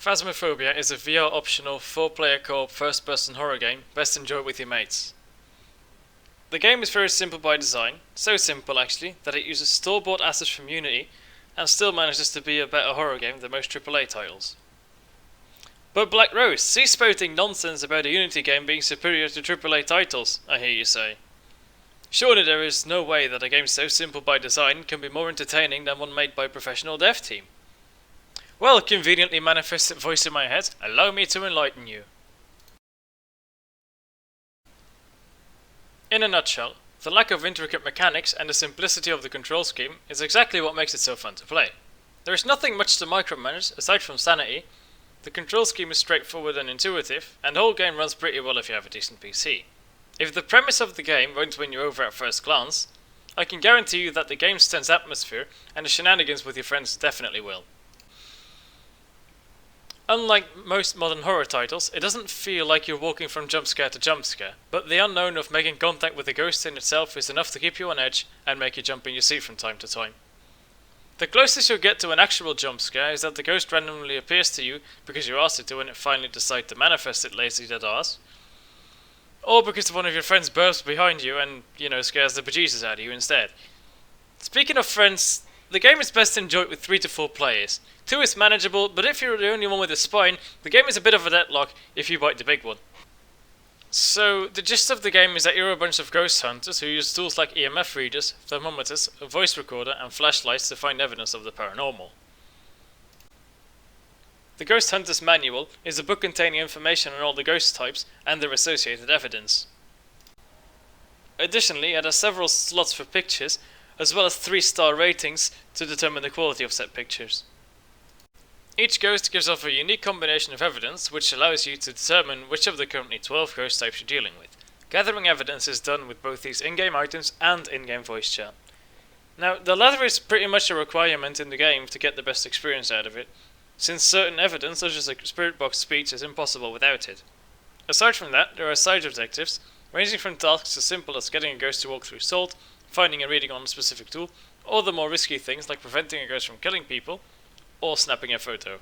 Phasmophobia is a VR optional 4-player co-op first-person horror game best enjoyed with your mates. The game is very simple by design, so simple actually that it uses store-bought assets from Unity and still manages to be a better horror game than most AAA titles. But Black Rose, cease spouting nonsense about a Unity game being superior to AAA titles, I hear you say. Surely there is no way that a game so simple by design can be more entertaining than one made by a professional dev team. Well, conveniently manifested voice in my head, allow me to enlighten you. In a nutshell, the lack of intricate mechanics and the simplicity of the control scheme is exactly what makes it so fun to play. There is nothing much to micromanage aside from sanity, the control scheme is straightforward and intuitive, and the whole game runs pretty well if you have a decent PC. If the premise of the game won't win you over at first glance, I can guarantee you that the game's tense atmosphere and the shenanigans with your friends definitely will. Unlike most modern horror titles, it doesn't feel like you're walking from jump scare to jump scare, but the unknown of making contact with the ghost in itself is enough to keep you on edge and make you jump in your seat from time to time. The closest you'll get to an actual jump scare is that the ghost randomly appears to you because you asked it to and it finally decides to manifest it, lazy dead ass. Or because one of your friends bursts behind you and, scares the bejesus out of you instead. Speaking of friends, the game is best enjoyed with 3 to 4 players. 2 is manageable, but if you're the only one with a spine, the game is a bit of a deadlock if you bite the big one. So, the gist of the game is that you're a bunch of ghost hunters who use tools like EMF readers, thermometers, a voice recorder and flashlights to find evidence of the paranormal. The Ghost Hunter's Manual is a book containing information on all the ghost types and their associated evidence. Additionally, it has several slots for pictures, as well as 3-star ratings to determine the quality of said pictures. Each ghost gives off a unique combination of evidence which allows you to determine which of the currently 12 ghost types you're dealing with. Gathering evidence is done with both these in-game items and in-game voice chat. Now, the latter is pretty much a requirement in the game to get the best experience out of it, since certain evidence such as a spirit box speech is impossible without it. Aside from that, there are side objectives, ranging from tasks as simple as getting a ghost to walk through salt, finding a reading on a specific tool, or the more risky things like preventing a ghost from killing people, or snapping a photo.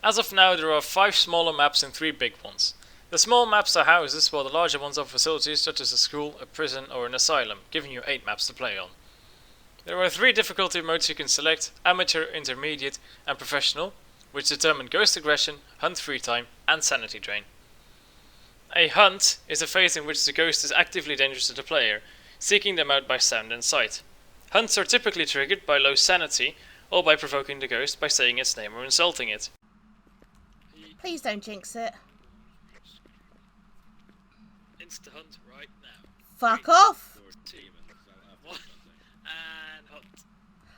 As of now, there are 5 smaller maps and 3 big ones. The small maps are houses, while the larger ones are facilities such as a school, a prison or an asylum, giving you 8 maps to play on. There are 3 difficulty modes you can select: amateur, intermediate and professional, which determine ghost aggression, hunt free time and sanity drain. A hunt is a phase in which the ghost is actively dangerous to the player, seeking them out by sound and sight. Hunts are typically triggered by low sanity, or by provoking the ghost by saying its name or insulting it. Please don't jinx it. Insta hunt right now. Fuck off! 2, 1, and hunt.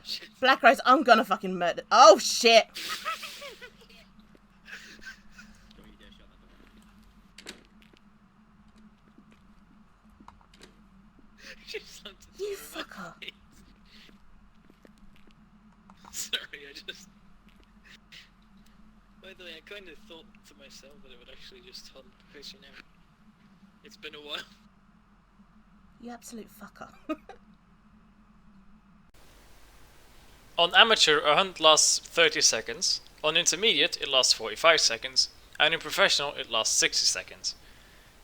Shit. Black Rose, I'm gonna fucking murder. Oh shit! You fucker. Sorry, By the way, I kind of thought to myself that it would actually just hunt, because it's been a while. You absolute fucker. On amateur, a hunt lasts 30 seconds, on intermediate it lasts 45 seconds, and in professional it lasts 60 seconds.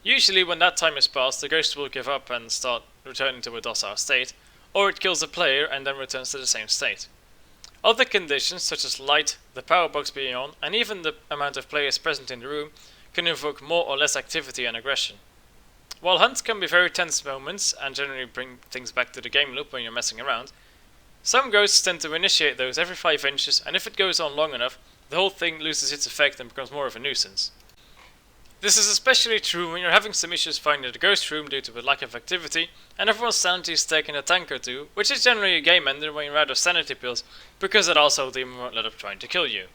Usually when that time is passed, the ghost will give up and start returning to a docile state, or it kills the player and then returns to the same state. Other conditions, such as light, the power box being on, and even the amount of players present in the room, can invoke more or less activity and aggression. While hunts can be very tense moments and generally bring things back to the game loop when you're messing around, some ghosts tend to initiate those every 5 inches, and if it goes on long enough, the whole thing loses its effect and becomes more of a nuisance. This is especially true when you're having some issues finding the ghost room due to a lack of activity, and everyone's sanity is taking a tank or 2, which is generally a game ender when you're out of sanity pills, because it also demon won't let up trying to kill you.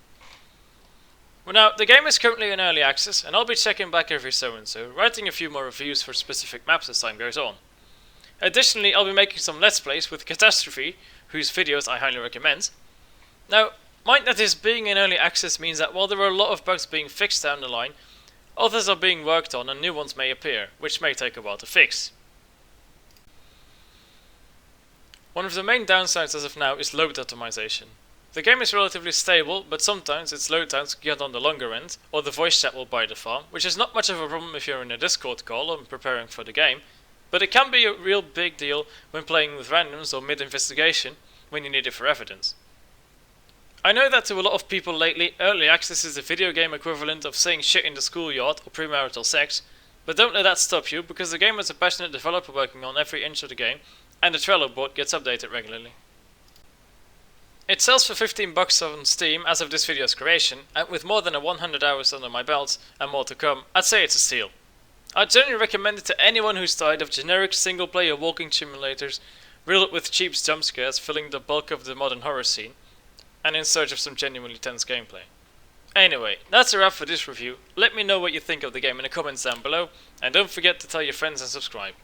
Well, now, the game is currently in early access, and I'll be checking back every so and so, writing a few more reviews for specific maps as time goes on. Additionally, I'll be making some Let's Plays with Catastrophe, whose videos I highly recommend. Now, mind that this being in early access means that while there are a lot of bugs being fixed down the line, others are being worked on and new ones may appear, which may take a while to fix. One of the main downsides as of now is load optimization. The game is relatively stable, but sometimes its load times get on the longer end, or the voice chat will bite the farm, which is not much of a problem if you're in a Discord call or preparing for the game, but it can be a real big deal when playing with randoms or mid-investigation when you need it for evidence. I know that to a lot of people lately, early access is the video game equivalent of saying shit in the schoolyard or premarital sex, but don't let that stop you, because the game has a passionate developer working on every inch of the game, and the Trello board gets updated regularly. It sells for $15 on Steam as of this video's creation, and with more than 100 hours under my belt and more to come, I'd say it's a steal. I'd generally recommend it to anyone who's tired of generic single-player walking simulators riddled with cheap jump scares filling the bulk of the modern horror scene, and in search of some genuinely tense gameplay. Anyway, that's a wrap for this review. Let me know what you think of the game in the comments down below, and don't forget to tell your friends and subscribe.